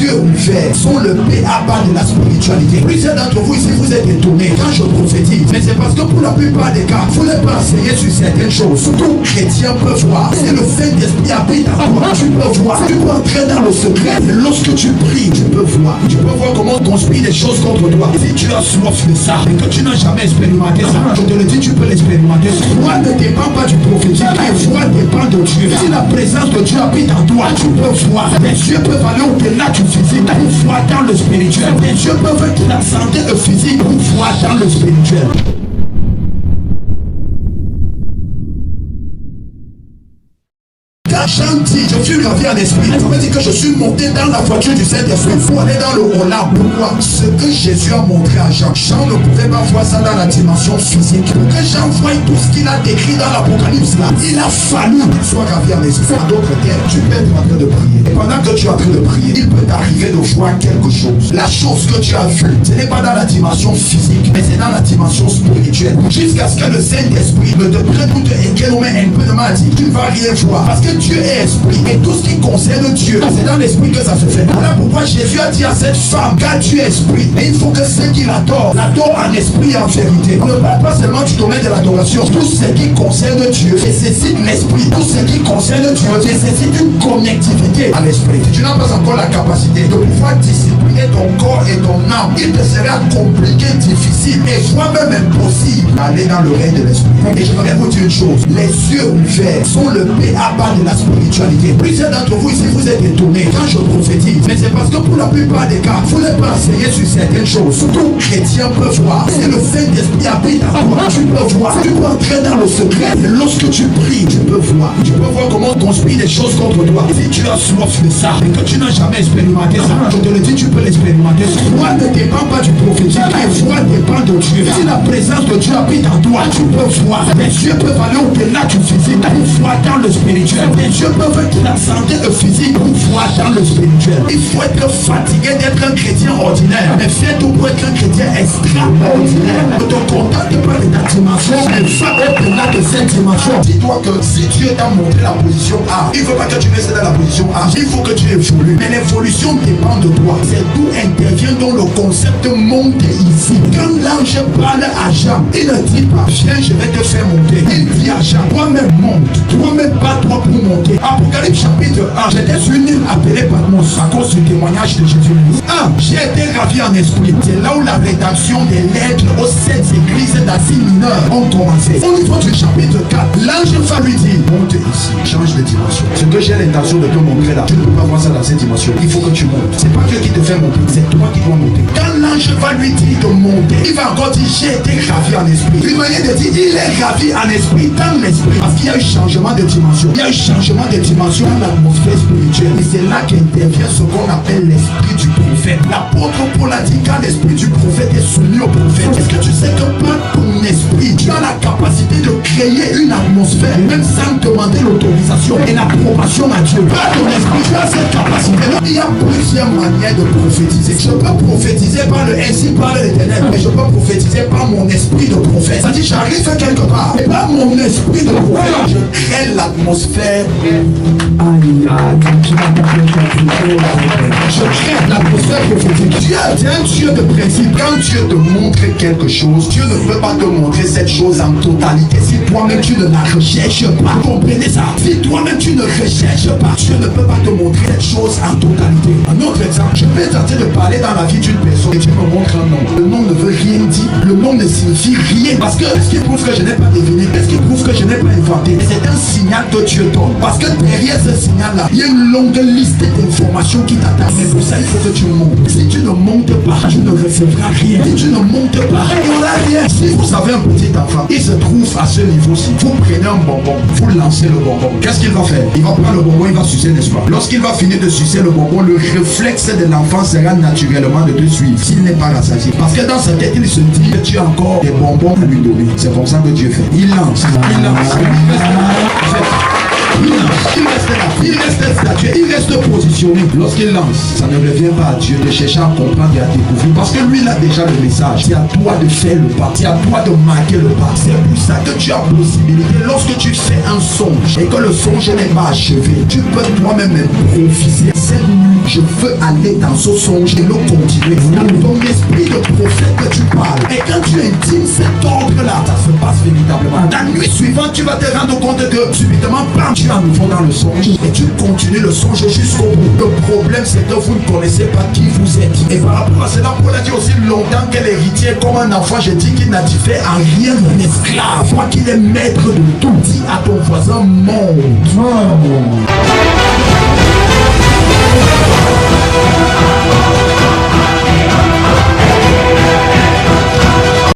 yeux ouverts sont le b.a.-ba de la spiritualité. Plusieurs d'entre vous ici, vous êtes étonnés quand je prophétise. Mais c'est parce que pour la plupart des cas, vous n'êtes pas enseigné sur certaines choses. Tout chrétien peut voir. C'est le Saint-Esprit habite en toi. Tu peux voir. Tu peux entrer dans le secret. Et lorsque tu pries, tu peux voir. Tu peux voir comment on conspire des choses contre toi. Si tu as soif de ça et que tu n'as jamais expérimenté ça, je te le dis, tu peux l'expérimenter. Foi ne dépend pas du prophétique. La foi dépend de Dieu. Si la présence de Dieu habite en toi, tu peux voir. Les yeux peuvent aller au-delà du physique pour voir dans le spirituel. Les yeux peuvent transcender le physique pour voir dans le spirituel. Jean dit, je suis gravé en esprit. Ça veut dire que je suis monté dans la voiture du Saint-Esprit pour aller dans le Hollande. Pourquoi? Ce que Jésus a montré à Jean, Jean ne pouvait pas voir ça dans la dimension physique. Pour que Jean voie tout ce qu'il a décrit dans l'Apocalypse là, il a fallu qu'il soit gravé en esprit. En d'autres termes, tu peux être en train de prier. Et pendant que tu es en train de prier, il peut t'arriver de voir quelque chose. La chose que tu as vue, ce n'est pas dans la dimension physique, mais c'est dans la dimension spirituelle. Jusqu'à ce que le Saint-Esprit ne te prenne ou te équilomé un peu de mal dit, tu ne vas rien voir. Parce que Dieu est esprit et tout ce qui concerne Dieu, c'est dans l'esprit que ça se fait. Voilà pourquoi Jésus a dit à cette femme, car Dieu est esprit, et il faut que ceux qui l'adorent en esprit et en vérité. On ne parle pas seulement du domaine de l'adoration. Tout ce qui concerne Dieu nécessite l'esprit. Tout ce qui concerne Dieu nécessite une connectivité à l'esprit. Si tu n'as pas encore la capacité de pouvoir discipliner ton corps et ton âme, il te sera compliqué, difficile et voire même impossible d'aller dans le règne de l'esprit. Et je voudrais vous dire une chose, les yeux ouverts sont le b.a.-ba de la spiritualité. Plusieurs d'entre vous ici, vous êtes étonnés quand je prophétise. Mais c'est parce que pour la plupart des cas, vous n'êtes pas enseigné sur certaines choses. Tout chrétien peut voir. C'est le Saint-Esprit habite en toi. Tu peux voir. Tu peux entrer dans le secret. Et lorsque tu pries, tu peux voir. Tu peux voir comment on conspire des choses contre toi. Si tu as soif de ça et que tu n'as jamais expérimenté ça, je te le dis, tu peux l'expérimenter. Foi ne dépend pas du prophétique. La foi dépend de Dieu. Si la présence de Dieu habite en toi, tu peux voir. Les yeux peuvent aller au-delà du physique pour voir dans le spirituel. Les yeux peuvent transcender le physique pour voir dans le spirituel. Il faut être fatigué d'être un chrétien ordinaire, mais fais tout pour être un chrétien extraordinaire. Ne te contente pas de ta dimension, mais va au-delà de cette dimension. Dis-toi que si Dieu t'a montré la position A, il ne faut pas que tu restes dans la position A, il faut que tu évolues. Mais l'évolution dépend de toi. C'est d'où intervient donc le concept monte ici. Quand l'ange parle à Jean, il ne dit pas viens, je vais te faire monter. Il dit à Jean, toi-même monte, toi-même bats-toi pour monter. Apocalypse chapitre 1, j'étais sur une île appelée Patmos à cause du témoignage de Jésus-Christ. J'ai été ravi en esprit. C'est là où la rédaction des lettres aux 7 églises d'Asie mineure ont commencé. Au niveau du chapitre 4, l'ange va lui dire monte ici, change de dimension. Ce que j'ai l'intention de te montrer là, tu ne peux pas voir ça dans cette dimension. Il faut que tu montes. C'est pas Dieu qui te fait monter, c'est toi qui dois monter. Quand l'ange va lui dire de monter, il va encore dire j'ai été ravi en esprit. Une manière de dire il est ravi en esprit, dans l'esprit. Parce qu'il y a eu changement de dimension. Il y a eu changement de dimension dans l'atmosphère spirituelle. Et c'est là qu'intervient ce qu'on appelle l'esprit du prophète. L'apôtre Paul a dit quand l'esprit du prophète est soumis au prophète. Est-ce que tu sais que par ton esprit, tu as la capacité de créer une atmosphère, même sans demander l'autorisation et l'approbation à Dieu. Par ton esprit, tu as cette capacité. Il y a plusieurs manières de prophétiser. Je peux prophétiser par le ainsi parle l'Éternel, mais je peux prophétiser par mon esprit de prophète. Ça dit j'arrive quelque part, et par mon esprit de prophète, je crée l'atmosphère. Je crée l'atmosphère prophétique. Dieu est un Dieu de principe. Quand Dieu te montre quelque chose, Dieu ne peut pas te montrer cette chose en totalité si toi-même tu ne la recherches pas. Comprenez ça? Si toi-même tu ne recherches pas, Dieu ne peut pas te montrer cette chose en totalité. Un autre exemple, je peux tenter de parler dans la vie d'une personne et tu me montres un nom. Le nom ne veut rien dire. Le nom ne signifie rien. Parce que ce qui prouve que je n'ai pas deviné, ce qui prouve que je n'ai pas inventé, c'est un signal que Dieu donne. Parce que derrière ce signal-là, il y a une longue liste d'informations qui t'attendent. Mais pour ça, il faut que tu montes. Si tu ne montes pas, tu ne recevras rien. Si tu ne montes pas, il n'y aura rien. Si vous avez un petit enfant, il se trouve à ce niveau-ci. Vous prenez un bonbon, vous lancez le bonbon. Qu'est-ce qu'il va faire? Il va prendre le bonbon, il va sucer, n'est-ce pas? Lorsqu'il va finir de sucer le bonbon, le réflexe de l'enfant sera naturellement de te suivre s'il n'est pas rassasié. Parce que dans sa tête, il se dit que tu as encore des bonbons à lui donner. C'est comme ça que Dieu fait. Il lance. Il lance. Il reste là, il reste statué, il reste positionné. Lorsqu'il lance, ça ne revient pas à Dieu de chercher à comprendre et à découvrir. Parce que lui, il a déjà le message. C'est à toi de faire le pas. C'est à toi de marquer le pas. C'est pour ça que tu as possibilité. Lorsque tu fais un songe et que le songe n'est pas achevé, tu peux toi-même prophétiser. Cette nuit, je veux aller dans ce songe et le continuer. Dans ton esprit de prophète que tu parles. Et quand tu intimes cet ordre-là, ça se passe véritablement. La nuit suivante, tu vas te rendre compte que subitement, bam, tu es à nouveau dans le songe. Et tu continues le songe jusqu'au bout. Le problème, c'est que vous ne connaissez pas qui vous êtes. Et par rapport à cela, Paul a dit aussi longtemps qu'elle est héritier comme un enfant. J'ai dit qu'il n'a fait en rien un esclave. Moi qu'il est maître de tout. Dis à ton voisin, monte.